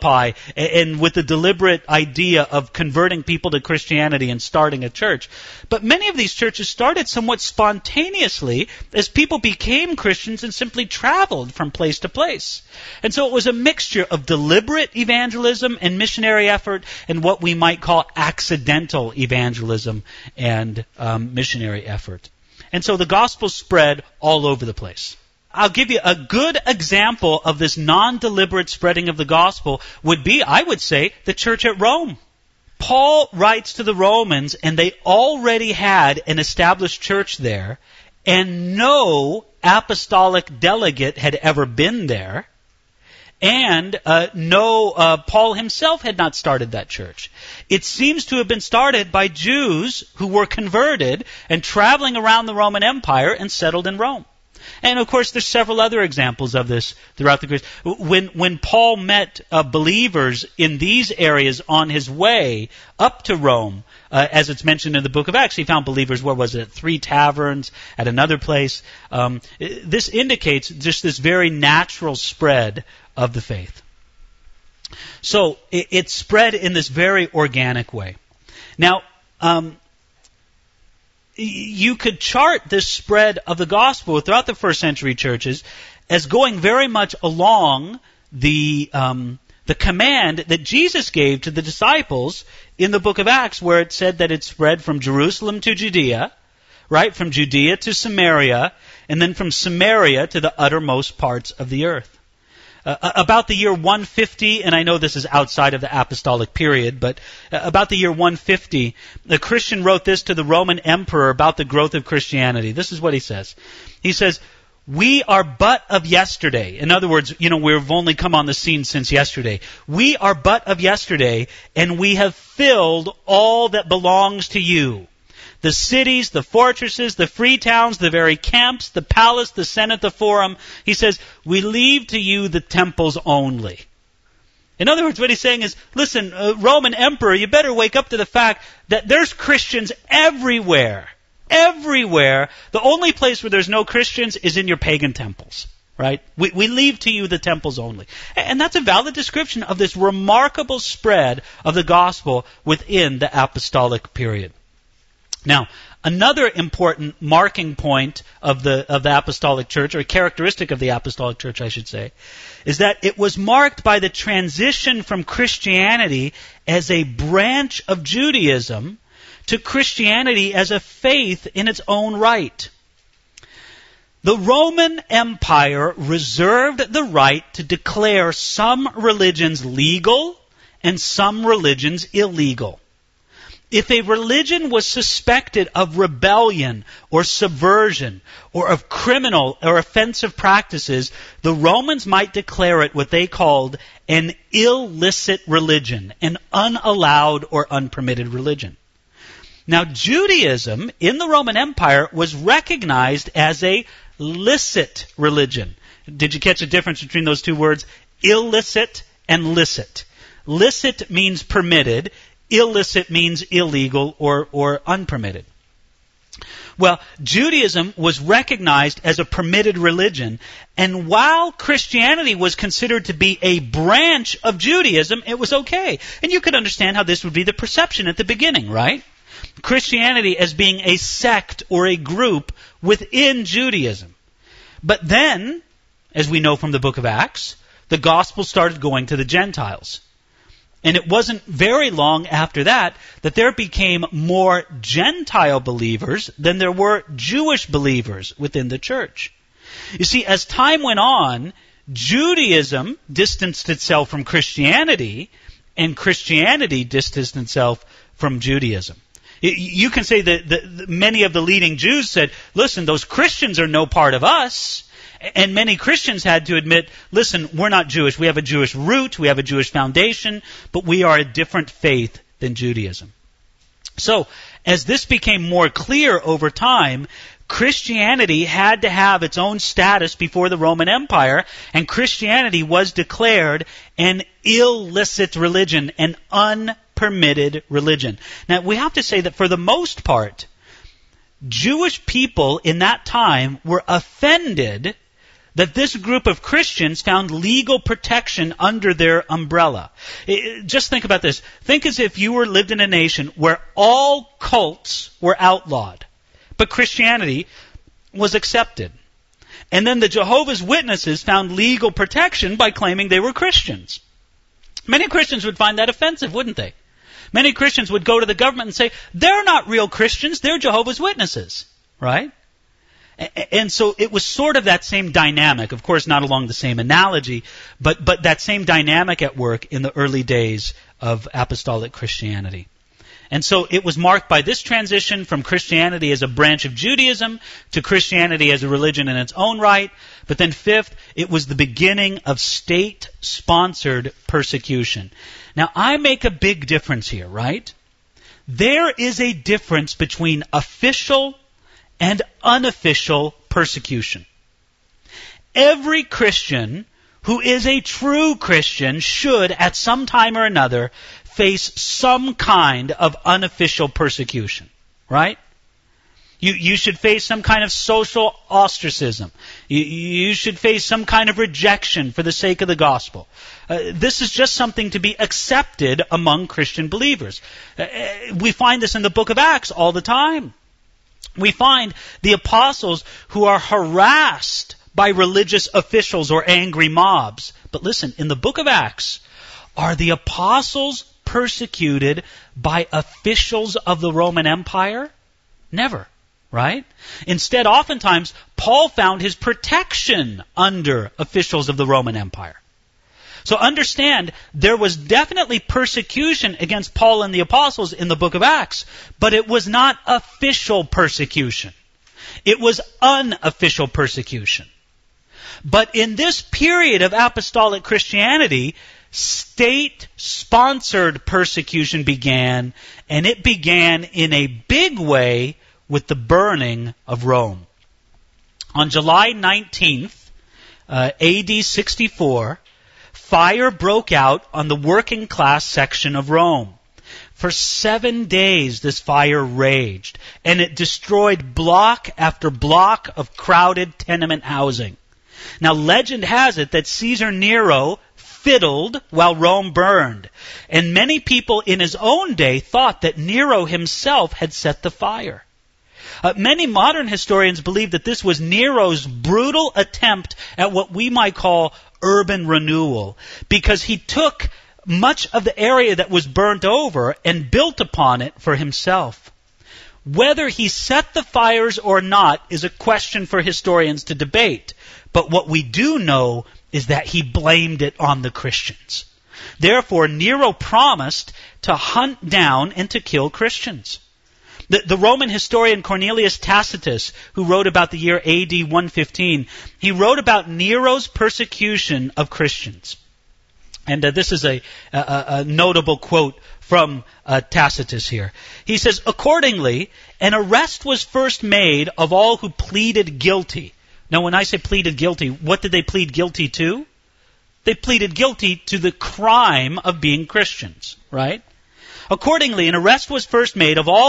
occupy and with the deliberate idea of converting people to Christianity and starting a church. But many of these churches started somewhat spontaneously as people became Christians and simply traveled from place to place. And so it was a mixture of deliberate evangelism and missionary effort and what we might call accidental evangelism and missionary effort. And so the gospel spread all over the place. I'll give you a good example of this non-deliberate spreading of the gospel would be, I would say, the church at Rome. Paul writes to the Romans, and they already had an established church there, and no apostolic delegate had ever been there, and Paul himself had not started that church. It seems to have been started by Jews who were converted and traveling around the Roman Empire and settled in Rome. And of course, there's several other examples of this throughout the when Paul met believers in these areas on his way up to Rome, as it's mentioned in the book of Acts, he found believers, where was it, at 3 taverns, at another place. This indicates just this very natural spread of the faith. So it spread in this very organic way. Now, you could chart this spread of the gospel throughout the first century churches as going very much along the command that Jesus gave to the disciples in the book of Acts, where it said that it spread from Jerusalem to Judea, right? From Judea to Samaria, and then from Samaria to the uttermost parts of the earth. About the year 150, and I know this is outside of the apostolic period, but about the year 150, the Christian wrote this to the Roman emperor about the growth of Christianity. This is what he says. He says, "We are but of yesterday." In other words, we've only come on the scene since yesterday. "We are but of yesterday, and we have filled all that belongs to you. The cities, the fortresses, the free towns, the very camps, the palace, the senate, the forum." He says, "We leave to you the temples only." In other words, what he's saying is, listen, Roman emperor, you better wake up to the fact that there's Christians everywhere. Everywhere. The only place where there's no Christians is in your pagan temples. Right? We leave to you the temples only. And that's a valid description of this remarkable spread of the gospel within the apostolic period. Now, another important marking point of the apostolic church, or characteristic of the apostolic church, I should say, is that it was marked by the transition from Christianity as a branch of Judaism to Christianity as a faith in its own right. The Roman Empire reserved the right to declare some religions legal and some religions illegal. If a religion was suspected of rebellion or subversion or of criminal or offensive practices, the Romans might declare it what they called an illicit religion, an unallowed or unpermitted religion. Now, Judaism in the Roman Empire was recognized as a licit religion. Did you catch the difference between those two words? Illicit and licit. Licit means permitted. Illicit means illegal or unpermitted. Well, Judaism was recognized as a permitted religion, and while Christianity was considered to be a branch of Judaism, it was okay. And you could understand how this would be the perception at the beginning, right? Christianity as being a sect or a group within Judaism. But then, as we know from the book of Acts, the gospel started going to the Gentiles. And it wasn't very long after that there became more Gentile believers than there were Jewish believers within the church. You see, as time went on, Judaism distanced itself from Christianity, and Christianity distanced itself from Judaism. You can say that many of the leading Jews said, listen, those Christians are no part of us. And many Christians had to admit, listen, we're not Jewish. We have a Jewish root, we have a Jewish foundation, but we are a different faith than Judaism. So, as this became more clear over time, Christianity had to have its own status before the Roman Empire, and Christianity was declared an illicit religion, an unpermitted religion. Now, we have to say that for the most part, Jewish people in that time were offended that this group of Christians found legal protection under their umbrella. Just think about this. Think as if you lived in a nation where all cults were outlawed, but Christianity was accepted. And then the Jehovah's Witnesses found legal protection by claiming they were Christians. Many Christians would find that offensive, wouldn't they? Many Christians would go to the government and say, they're not real Christians, they're Jehovah's Witnesses, right? And so it was sort of that same dynamic, of course not along the same analogy, but that same dynamic at work in the early days of apostolic Christianity. And so it was marked by this transition from Christianity as a branch of Judaism to Christianity as a religion in its own right. But then fifth, it was the beginning of state-sponsored persecution. Now I make a big difference here, right? There is a difference between official and unofficial persecution. Every Christian who is a true Christian should, at some time or another, face some kind of unofficial persecution, right? You should face some kind of social ostracism. You should face some kind of rejection for the sake of the gospel. This is just something to be accepted among Christian believers. We find this in the book of Acts all the time. We find the apostles who are harassed by religious officials or angry mobs. But listen, in the book of Acts, are the apostles persecuted by officials of the Roman Empire? Never, right? Instead, oftentimes, Paul found his protection under officials of the Roman Empire. So understand, there was definitely persecution against Paul and the apostles in the book of Acts, but it was not official persecution. It was unofficial persecution. But in this period of apostolic Christianity, state-sponsored persecution began, and it began in a big way with the burning of Rome. On July 19th, AD 64, fire broke out on the working class section of Rome. For 7 days this fire raged, and it destroyed block after block of crowded tenement housing. Now legend has it that Caesar Nero fiddled while Rome burned, and many people in his own day thought that Nero himself had set the fire. Many modern historians believe that this was Nero's brutal attempt at what we might call urban renewal, because he took much of the area that was burnt over and built upon it for himself. Whether he set the fires or not is a question for historians to debate, but what we do know is that he blamed it on the Christians. Therefore, Nero promised to hunt down and to kill Christians. The Roman historian Cornelius Tacitus, who wrote about the year AD 115, he wrote about Nero's persecution of Christians. And this is a notable quote from Tacitus here. He says, accordingly, an arrest was first made of all who pleaded guilty. Now, when I say pleaded guilty, what did they plead guilty to? They pleaded guilty to the crime of being Christians, right? Accordingly, an arrest was first made of all